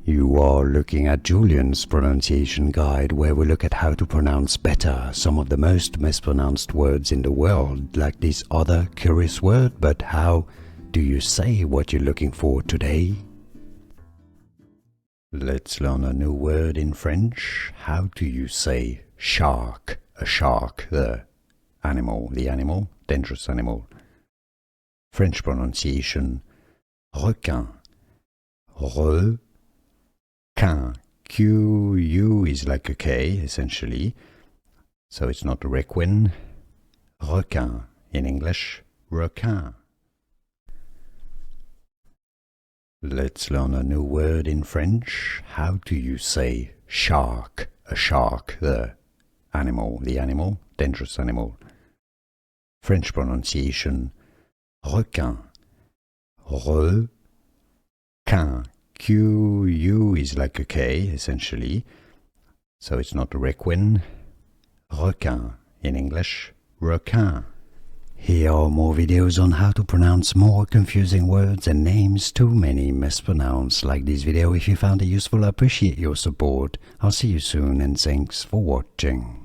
You are looking at Julian's pronunciation guide, where we look at how to pronounce better some of the most mispronounced words in the world, like this other curious word. But how do you say what you're looking for today? Let's learn a new word in French. How do you say shark? A shark, the animal, dangerous animal. French pronunciation, requin. Requin. Q-U is like a K, essentially. So it's not requin. Requin. In English, requin. Let's learn a new word in French. How do you say shark? A shark, the animal, dangerous animal. French pronunciation, requin. Requin. Q-U is like a K, essentially. So it's not requin. Requin. In English, requin. Here are more videos on how to pronounce more confusing words and names too many mispronounced. Like this video if you found it useful. I appreciate your support. I'll see you soon and thanks for watching.